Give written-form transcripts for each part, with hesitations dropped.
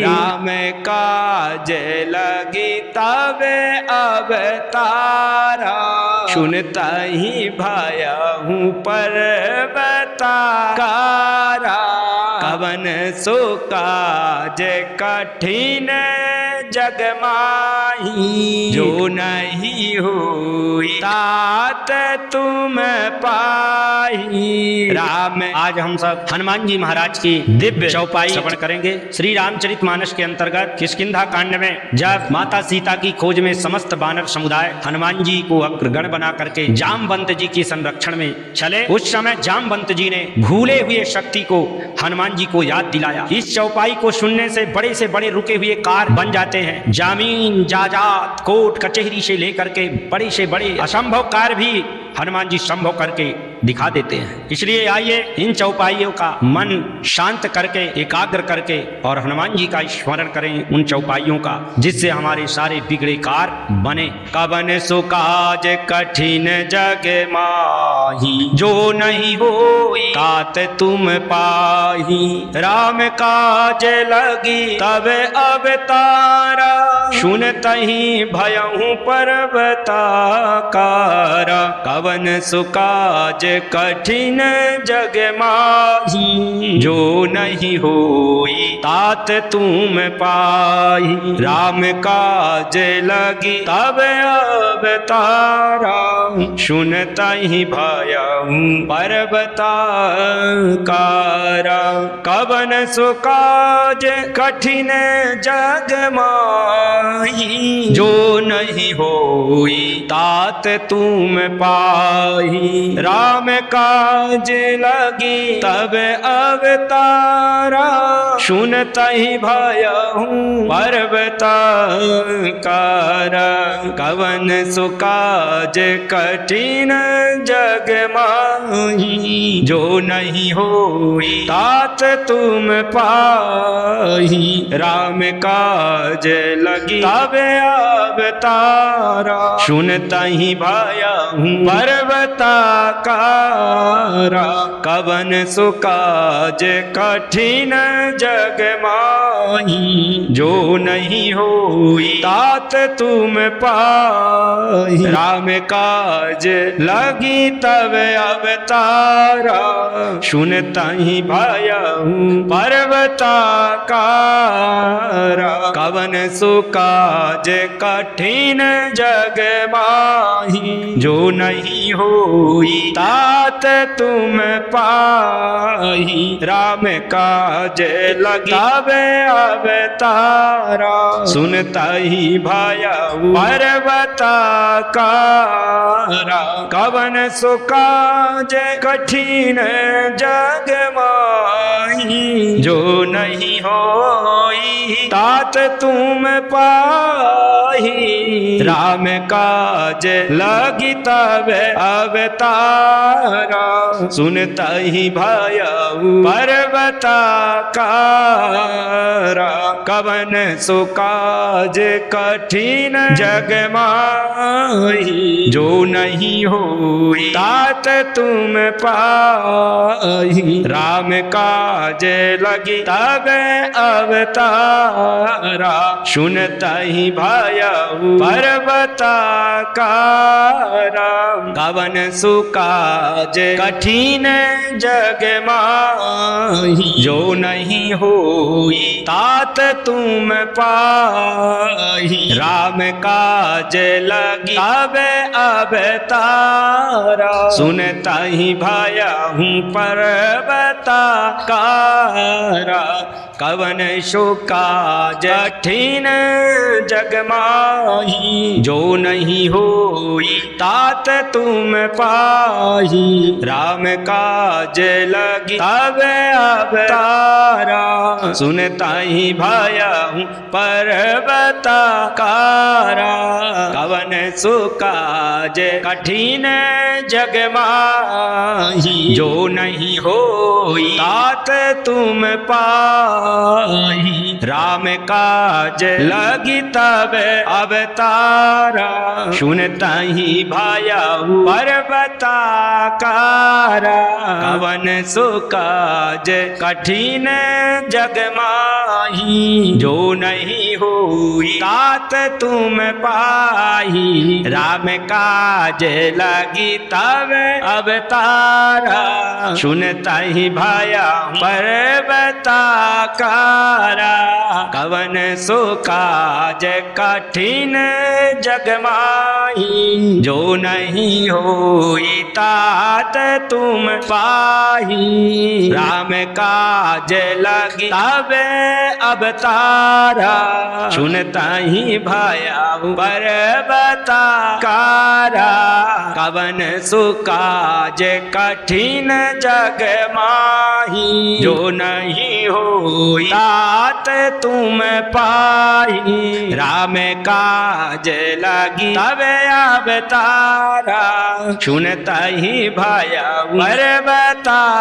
राम काज लगी तब अवतारा, सुनता ही भयहूँ पर्वताकारा। कवन सो काज कठिन जग माही, जो नहीं हुई तात तुम पाही। राम आज हम सब हनुमान जी महाराज की दिव्य चौपाई श्रवण करेंगे। श्री रामचरितमानस के अंतर्गत किष्किंधा कांड में जब माता सीता की खोज में समस्त वानर समुदाय हनुमान जी को अग्रगण बना करके जामवंत जी के संरक्षण में चले, उस समय जामवंत जी ने भूले हुए शक्ति को हनुमान जी को याद दिलाया। इस चौपाई को सुनने से बड़े रुके हुए कार्य बन जाते हैं। जामीन जायदाद कोर्ट कचहरी से लेकर के बड़े से बड़े असंभव कार्य भी हनुमान जी संभव करके दिखा देते हैं। इसलिए आइए इन चौपाइयों का मन शांत करके एकाग्र करके और हनुमान जी का स्मरण करें, उन चौपाइयों का जिससे हमारे सारे बिगड़े कार्य बने। कवन सो काज कठिन जग माही, जो नहीं होई तात तुम पाही। राम काज लगी तब अवतारा, सुनतहि भयहूँ पर्वताकारा। कवन सो काज कठिन जग माही, जो नहीं होई तात तुम पाही। राम काज लगी तब अवतारा, सुनतहि भयहूँ पर्वताकारा। कवन सो काज कठिन जग माही, जो नहीं होई तात तुम पाही। राम काज लगी तब अवतारा, सुनतहि भयहूँ पर्वताकारा। कवन सो काज कठिन जग माही, जो नहीं होई तात तुम पाही। राम काज लगी तब अवतारा, सुनतहि भयहूँ पर्वताकारा। कवन सो काज कठिन जग माही, जो नहीं होई तात तुम पाही। राम काज लगी तब अवतारा, सुनतहि भयहूँ पर्वताकारा। कवन सो काज कठिन जग माही, जो नहीं होई तात तुम पाही। राम काज लगी तब अवतारा, सुनतहि भयहूँ पर्वताकारा। कवन सो काज कठिन जग माही, जो नहीं होई तात तुम पाही। राम काज लगी तब अवतारा, सुनतहि भयहूँ पर्वताकारा। कवन सो काज कठिन जग माही, जो नहीं होई तात तुम पाही। राम काज लगी तब अवतारा, सुनतहि भयहूँ पर्वताकारा। कवन सो काज कठिन जग माही, जो नहीं होई तात तुम पाही। राम काज लगी तब अवतारा, सुनतहि भयहूँ पर्वताकारा। कवन सो काज कठिन जग माही, जो नहीं होई तात तुम पाही। राम काज लगी तब अवतारा, सुनतहि भयहूँ पर्वताकारा। कवन सो काज कठिन जग माही, जो नहीं होई तात तुम पाही। राम काज लगी तब अवतारा, सुनतहि भयहूँ पर्वताकारा। कवन सो काज कठिन जग माही, जो नहीं होई तात तुम पाही। राम काज लगी तब अवतारा सुनता ही भया पर्वताकारा। कवन सो काज कठिन जग माही जो नहीं होई तात तुम पाही। राम काज लगी तब अवतारा सुनता ही भया पर्वताकारा। कवन सो काज कठिन जग माही जो नहीं होई तात तुम पाही। राम काज लगी तब अवतारा सुनता ही भया पर्वताकारा।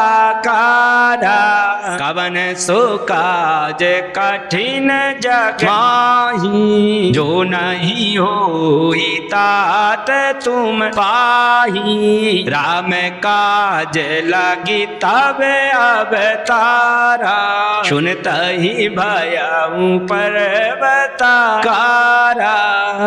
कवन सो काज कठिन जग माही जो नहीं होई तात तुम पाही। राम काज लगी तब अवतारा सुनता ही भया पर्वताकारा।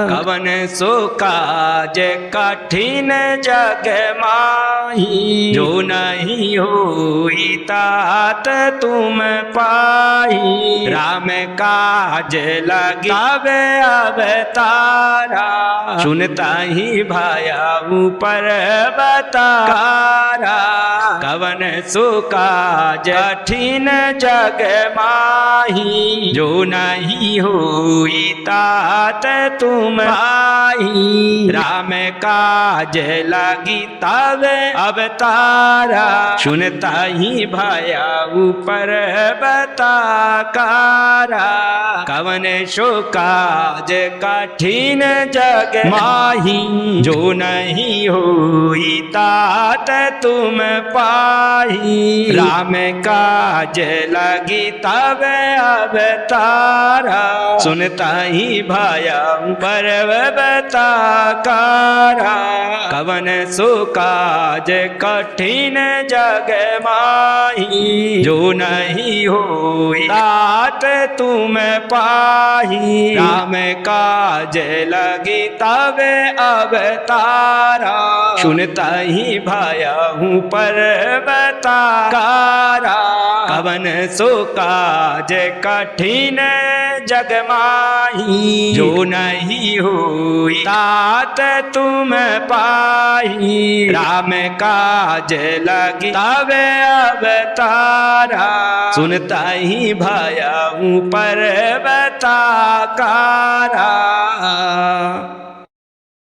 कवन सो काज कठिन जग माही जो नहीं होई तात तुम पाही। राम काज लगी तब अवतारा सुनता ही भया पर्वताकारा। कवन सो काज कठिन जग माही जो नहीं होई तात तुम पाही। राम काज लगी तब अवतारा सुनता ही भया पर्वताकारा। कवन सो काज कठिन जग माही जो नहीं होई तात तुम पाही। राम काज लगी तब अवतारा सुनता ही भया पर्वताकारा। कवन सो काज कठिन जग माही जो नहीं होई तात तुम पाही। राम काज लगी तब अवतारा सुनता ही भया पर्वताकारा। कवन सो काज कठिन जग माही जो नहीं होई तात तुम पाही। राम काज लगी तब अवतारा सुनता ही भया पर्वताकारा।